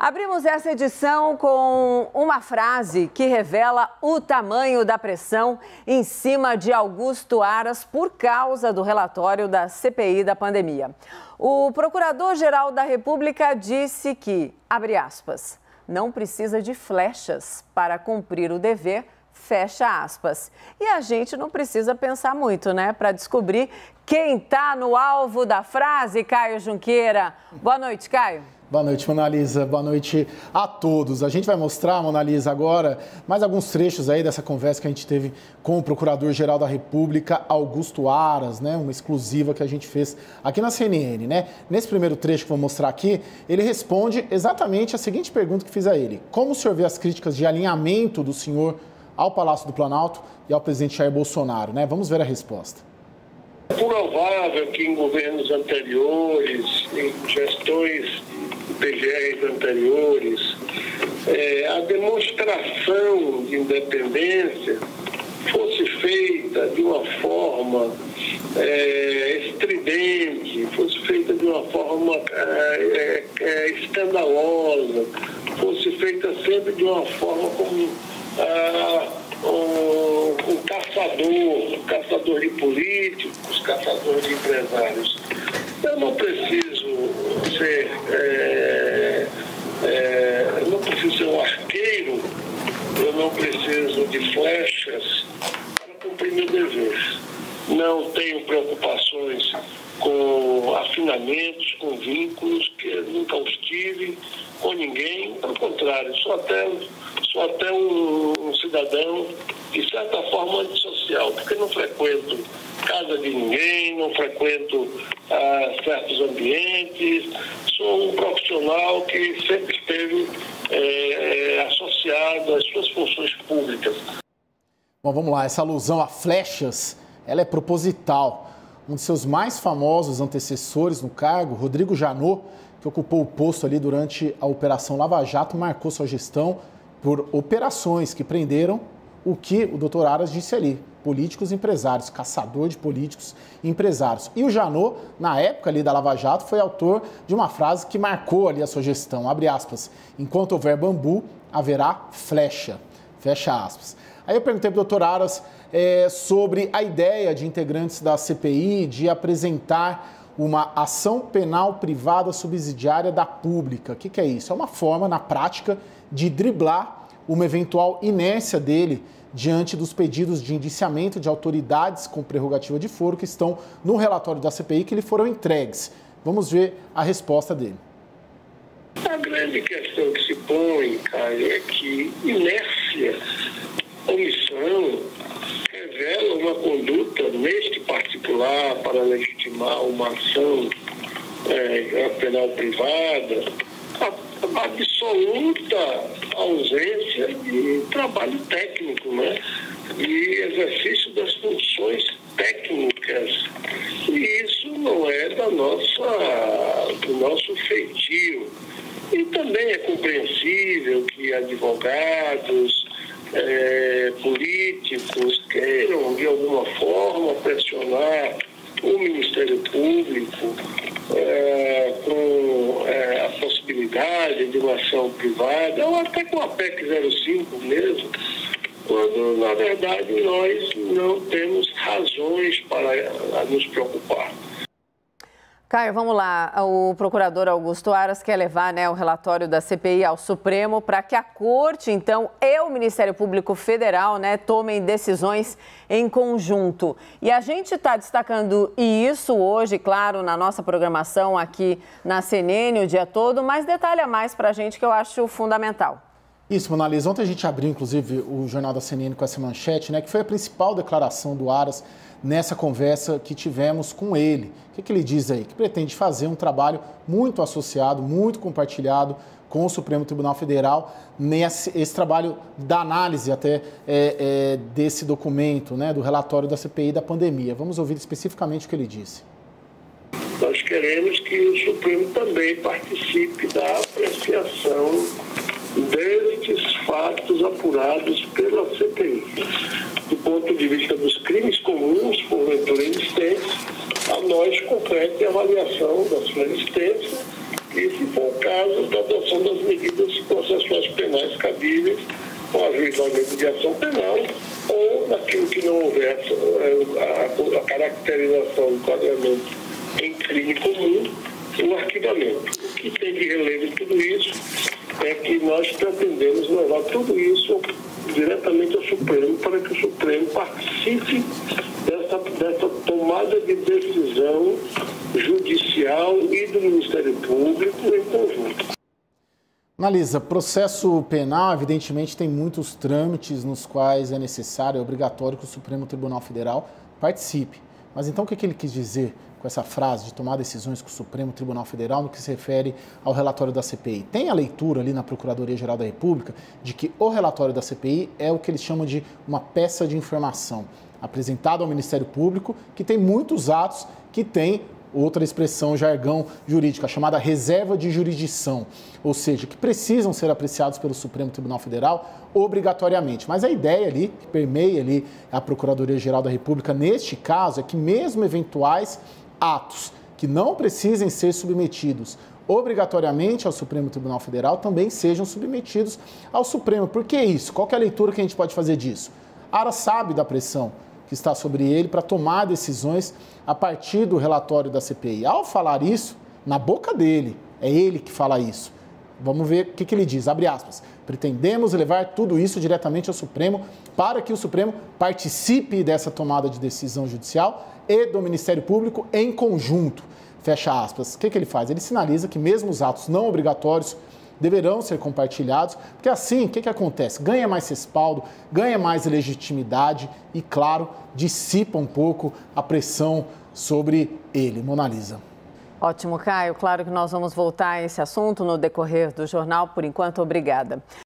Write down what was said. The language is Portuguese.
Abrimos essa edição com uma frase que revela o tamanho da pressão em cima de Augusto Aras por causa do relatório da CPI da pandemia. O Procurador-Geral da República disse que, abre aspas, não precisa de flechas para cumprir o dever, fecha aspas. E a gente não precisa pensar muito, né, para descobrir quem está no alvo da frase, Caio Junqueira. Boa noite, Caio. Boa noite, Mona Lisa. Boa noite a todos. A gente vai mostrar, Mona Lisa, agora mais alguns trechos aí dessa conversa que a gente teve com o Procurador-Geral da República, Augusto Aras, né? Uma exclusiva que a gente fez aqui na CNN, né? Nesse primeiro trecho que eu vou mostrar aqui, ele responde exatamente a seguinte pergunta que fiz a ele. Como o senhor vê as críticas de alinhamento do senhor ao Palácio do Planalto e ao presidente Jair Bolsonaro, né? Vamos ver a resposta. É provável que em governos anteriores, em gestões PGRs anteriores, a demonstração de independência fosse feita de uma forma estridente, fosse feita de uma forma escandalosa, fosse feita sempre de uma forma como um caçador de políticos, caçador de empresários. Eu não preciso ser um arqueiro, eu não preciso de flechas para cumprir meu dever. Não tenho preocupações com afinamentos, com vínculos, que nunca os tive com ninguém. Pelo contrário, sou até um cidadão de certa forma antissocial, porque não frequento casa de ninguém, não frequento certos ambientes. Sou um profissional que sempre esteve associado às suas funções públicas. Bom, vamos lá. Essa alusão a flechas, ela é proposital. Um de seus mais famosos antecessores no cargo, Rodrigo Janot, que ocupou o posto ali durante a Operação Lava Jato, marcou sua gestão por operações que prenderam o que o doutor Aras disse ali, políticos e empresários, caçador de políticos e empresários. E o Janot, na época ali da Lava Jato, foi autor de uma frase que marcou ali a sua gestão, abre aspas, enquanto houver bambu, haverá flecha, fecha aspas. Aí eu perguntei para o doutor Aras sobre a ideia de integrantes da CPI de apresentar uma ação penal privada subsidiária da pública. O que é isso? É uma forma, na prática, de driblar uma eventual inércia dele diante dos pedidos de indiciamento de autoridades com prerrogativa de foro que estão no relatório da CPI que lhe foram entregues. Vamos ver a resposta dele. A grande questão que se põe, Caio, é que inércia, omissão, revela uma conduta neste particular para legitimar uma ação penal privada, a absoluta ausência de trabalho técnico, né? De exercício das funções técnicas. E isso não é do nosso feitio. E também é compreensível que advogados, políticos queiram, de alguma forma, pressionar o Ministério Público com a possibilidade de uma ação privada, ou até com a PEC 05 mesmo, quando, na verdade, nós não temos razões para nos preocupar. Caio, vamos lá. O procurador Augusto Aras quer levar, né, o relatório da CPI ao Supremo para que a Corte, então, e o Ministério Público Federal, né, tomem decisões em conjunto. E a gente está destacando isso hoje, claro, na nossa programação aqui na CNN o dia todo, mas detalha mais para a gente que eu acho fundamental. Isso, Mona Lisa. Ontem a gente abriu, inclusive, o Jornal da CNN com essa manchete, né, que foi a principal declaração do Aras nessa conversa que tivemos com ele. O que ele diz aí? Que pretende fazer um trabalho muito associado, muito compartilhado com o Supremo Tribunal Federal, esse trabalho da análise até desse documento, né, do relatório da CPI da pandemia. Vamos ouvir especificamente o que ele disse. Nós queremos que o Supremo também participe da apreciação destes fatos apurados pela CPI. Do ponto de vista dos crimes comuns, porventura existentes, a nós compete a avaliação da sua existência e, se for o caso, da adoção das medidas processuais penais cabíveis, com o ajuizamento de ação penal, ou naquilo que não houver a caracterização do enquadramento em crime comum, o arquivamento. O que tem de relevo em tudo isso é que nós pretendemos levar tudo isso diretamente ao Supremo, para que o Supremo participe dessa tomada de decisão judicial e do Ministério Público em conjunto. Analisa, processo penal, evidentemente, tem muitos trâmites nos quais é necessário, é obrigatório que o Supremo Tribunal Federal participe. Mas então o que ele quis dizer com essa frase de tomar decisões com o Supremo Tribunal Federal no que se refere ao relatório da CPI? Tem a leitura ali na Procuradoria-Geral da República de que o relatório da CPI é o que eles chamam de uma peça de informação apresentado ao Ministério Público, que tem muitos atos que tem outra expressão, jargão jurídica, chamada reserva de jurisdição, ou seja, que precisam ser apreciados pelo Supremo Tribunal Federal obrigatoriamente. Mas a ideia ali, que permeia ali a Procuradoria-Geral da República, neste caso, é que mesmo eventuais atos que não precisem ser submetidos obrigatoriamente ao Supremo Tribunal Federal também sejam submetidos ao Supremo. Por que isso? Qual que é a leitura que a gente pode fazer disso? Ara sabe da pressão que está sobre ele para tomar decisões a partir do relatório da CPI. Ao falar isso, na boca dele, é ele que fala isso. Vamos ver o que ele diz, abre aspas. Pretendemos levar tudo isso diretamente ao Supremo para que o Supremo participe dessa tomada de decisão judicial e do Ministério Público em conjunto. Fecha aspas. O que ele faz? Ele sinaliza que mesmo os atos não obrigatórios deverão ser compartilhados, porque assim, o que acontece? Ganha mais respaldo, ganha mais legitimidade e, claro, dissipa um pouco a pressão sobre ele. Monalisa. Ótimo, Caio. Claro que nós vamos voltar a esse assunto no decorrer do jornal. Por enquanto, obrigada.